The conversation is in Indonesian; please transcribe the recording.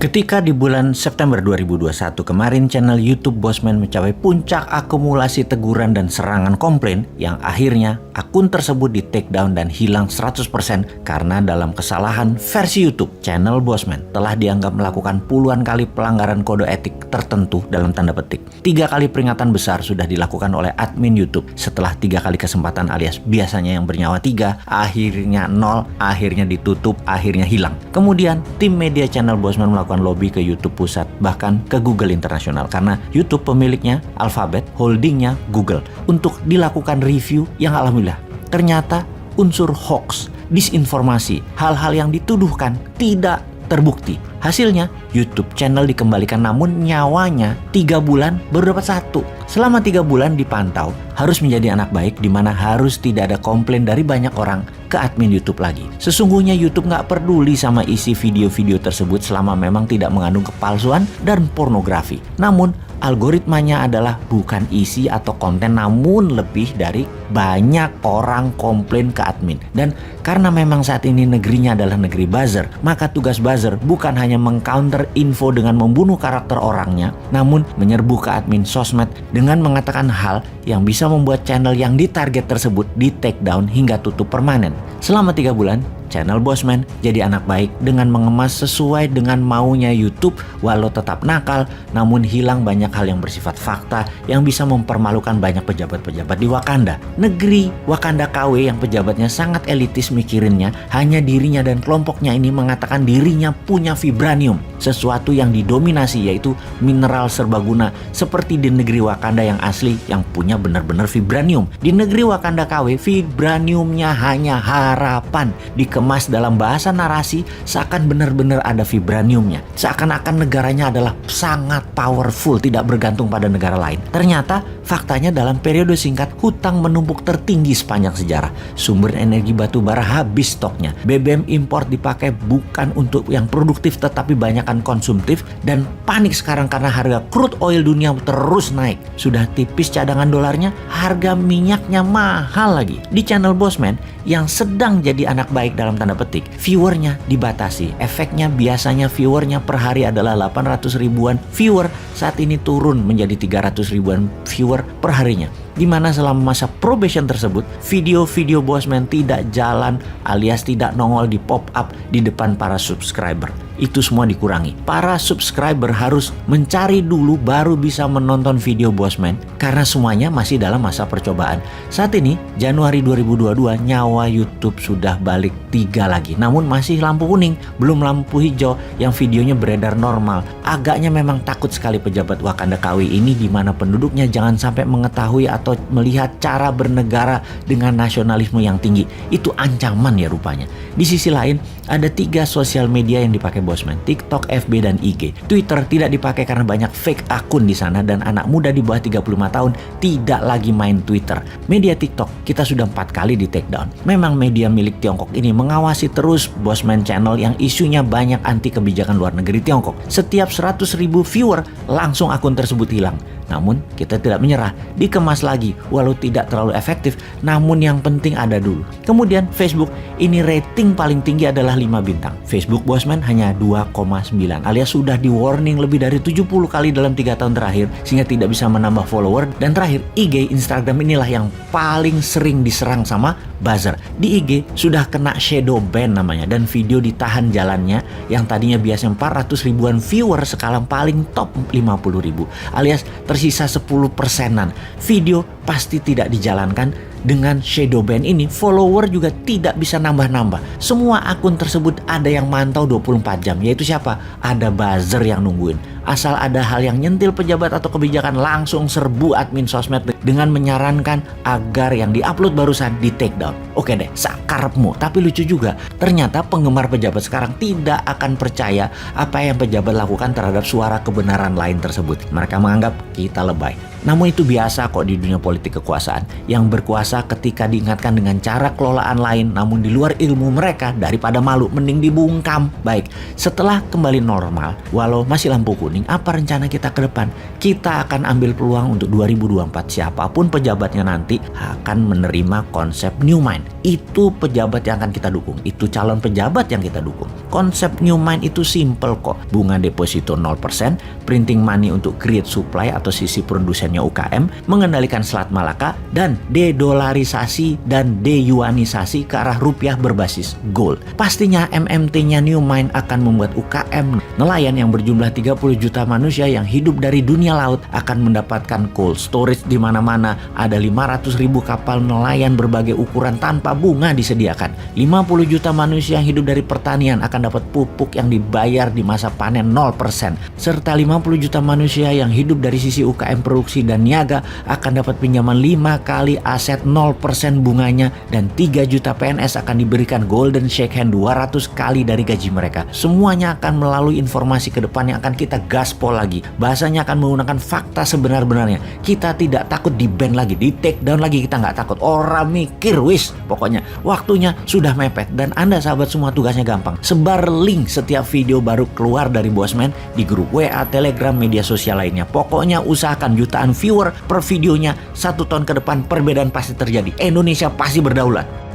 Ketika di bulan September 2021 kemarin channel YouTube Bosman mencapai puncak akumulasi teguran dan serangan komplain yang akhirnya akun tersebut di take down dan hilang 100% karena dalam kesalahan versi YouTube, channel Bosman telah dianggap melakukan puluhan kali pelanggaran kode etik tertentu dalam tanda petik. 3 kali peringatan besar sudah dilakukan oleh admin YouTube setelah 3 kali kesempatan alias biasanya yang bernyawa 3, akhirnya 0, akhirnya ditutup, akhirnya hilang. Kemudian tim media channel Bosman melakukan lobby ke YouTube pusat, bahkan ke Google internasional karena YouTube pemiliknya Alphabet, holdingnya Google, untuk dilakukan review yang alhamdulillah ternyata unsur hoax, disinformasi, hal-hal yang dituduhkan tidak terbukti. Hasilnya YouTube channel dikembalikan namun nyawanya 3 bulan baru dapat 1. Selama 3 bulan dipantau harus menjadi anak baik di mana harus tidak ada komplain dari banyak orang ke admin YouTube lagi. Sesungguhnya YouTube nggak peduli sama isi video-video tersebut selama memang tidak mengandung kepalsuan dan pornografi. Namun algoritmanya adalah bukan isi atau konten namun lebih dari banyak orang komplain ke admin. Dan karena memang saat ini negerinya adalah negeri buzzer, maka tugas buzzer bukan hanya mengcounter info dengan membunuh karakter orangnya, namun menyerbu ke admin sosmed dengan mengatakan hal yang bisa membuat channel yang ditarget tersebut di take down hingga tutup permanen. Selama 3 bulan, channel Bosman jadi anak baik dengan mengemas sesuai dengan maunya YouTube walau tetap nakal, namun hilang banyak hal yang bersifat fakta yang bisa mempermalukan banyak pejabat-pejabat di Wakanda. Negeri Wakanda KW yang pejabatnya sangat elitis mikirinnya, hanya dirinya dan kelompoknya ini mengatakan dirinya punya vibranium, sesuatu yang didominasi yaitu mineral serbaguna seperti di negeri Wakanda yang asli yang punya benar-benar vibranium. Di negeri Wakanda KW, vibraniumnya hanya harapan, dikemas dalam bahasa narasi seakan benar-benar ada vibraniumnya. Seakan-akan negaranya adalah sangat powerful, tidak bergantung pada negara lain. Ternyata faktanya dalam periode singkat hutang menumpuk tertinggi sepanjang sejarah. Sumber energi batu bara habis stoknya. BBM impor dipakai bukan untuk yang produktif tetapi banyakkan konsumtif, dan panik sekarang karena harga crude oil dunia terus naik. Sudah tipis cadangan dolarnya, harga minyaknya mahal lagi. Di channel Bosman yang sedang jadi anak baik dalam tanda petik, viewernya dibatasi. Efeknya biasanya viewernya per hari adalah 800 ribuan viewer, saat ini turun menjadi 300 ribuan viewer per harinya. Di mana selama masa probation tersebut, video-video Bosman tidak jalan alias tidak nongol di pop up di depan para subscriber. Itu semua dikurangi. Para subscriber harus mencari dulu baru bisa menonton video Bosman karena semuanya masih dalam masa percobaan. Saat ini Januari 2022 nyawa YouTube sudah balik 3 lagi. Namun masih lampu kuning, belum lampu hijau yang videonya beredar normal. Agaknya memang takut sekali pejabat Wakanda KW ini di mana penduduknya jangan sampai mengetahui atau melihat cara bernegara dengan nasionalisme yang tinggi. Itu ancaman ya rupanya. Di sisi lain ada 3 sosial media yang dipakai Bosman: TikTok, FB, dan IG. Twitter tidak dipakai karena banyak fake akun di sana dan anak muda di bawah 35 tahun tidak lagi main Twitter. Media TikTok kita sudah 4 kali di take down. Memang media milik Tiongkok ini mengawasi terus Bosman channel yang isunya banyak anti kebijakan luar negeri Tiongkok. Setiap 100 ribu viewer langsung akun tersebut hilang. Namun kita tidak menyerah, dikemas lagi walau tidak terlalu efektif, namun yang penting ada dulu. Kemudian Facebook, ini rating paling tinggi adalah 5 bintang. Facebook Bosman hanya 2,9 alias sudah di warning lebih dari 70 kali dalam 3 tahun terakhir sehingga tidak bisa menambah follower. Dan terakhir IG, Instagram inilah yang paling sering diserang sama buzzer. Di IG sudah kena shadow ban namanya dan video ditahan jalannya yang tadinya biasa 400 ribuan viewer sekarang paling top 50 ribu alias tersisa 10%-an. Video pasti tidak dijalankan. Dengan shadow ban ini, follower juga tidak bisa nambah-nambah. Semua akun tersebut ada yang mantau 24 jam, yaitu siapa? Ada buzzer yang nungguin. Asal ada hal yang nyentil pejabat atau kebijakan, langsung serbu admin sosmed dengan menyarankan agar yang diupload barusan di take down. Oke deh, sakarepmu. Tapi lucu juga, ternyata penggemar pejabat sekarang tidak akan percaya apa yang pejabat lakukan terhadap suara kebenaran lain tersebut. Mereka menganggap kita lebay. Namun itu biasa kok di dunia politik kekuasaan. Yang berkuasa ketika diingatkan dengan cara kelolaan lain namun di luar ilmu mereka, daripada malu mending dibungkam. Baik, setelah kembali normal, walau masih lampu kuning, apa rencana kita ke depan? Kita akan ambil peluang untuk 2024. Siapapun pejabatnya nanti akan menerima konsep New Mind. Itu pejabat yang akan kita dukung. Itu calon pejabat yang kita dukung. Konsep New Mind itu simple kok. Bunga deposito 0%, printing money untuk create supply atau sisi produsennya UKM, mengendalikan Selat Malaka, dan dedolarisasi dan deyuanisasi ke arah rupiah berbasis gold. Pastinya MMT-nya New Mind akan membuat UKM nelayan yang berjumlah 30 juta manusia yang hidup dari dunia laut akan mendapatkan cold storage di mana-mana. Ada 500.000 kapal nelayan berbagai ukuran tanpa bunga disediakan. 50 juta manusia yang hidup dari pertanian akan dapat pupuk yang dibayar di masa panen 0%. Serta 50 juta manusia yang hidup dari sisi UKM produksi dan niaga akan dapat pinjaman 5 kali aset 0% bunganya, dan 3 juta PNS akan diberikan golden shake hand 200 kali dari gaji mereka. Semuanya akan melalui informasi ke depan yang akan kita gaspol lagi. Bahasanya akan menggunakan fakta sebenar-benarnya. Kita tidak takut di ban lagi, di take down lagi, kita nggak takut. Orang mikir wis, pokoknya waktunya sudah mepet. Dan Anda sahabat semua tugasnya gampang. Sebar link setiap video baru keluar dari Bosman di grup WA, Telegram, media sosial lainnya. Pokoknya usahakan jutaan viewer per videonya. 1 tahun ke depan perbedaan pasti terjadi. Indonesia pasti berdaulat.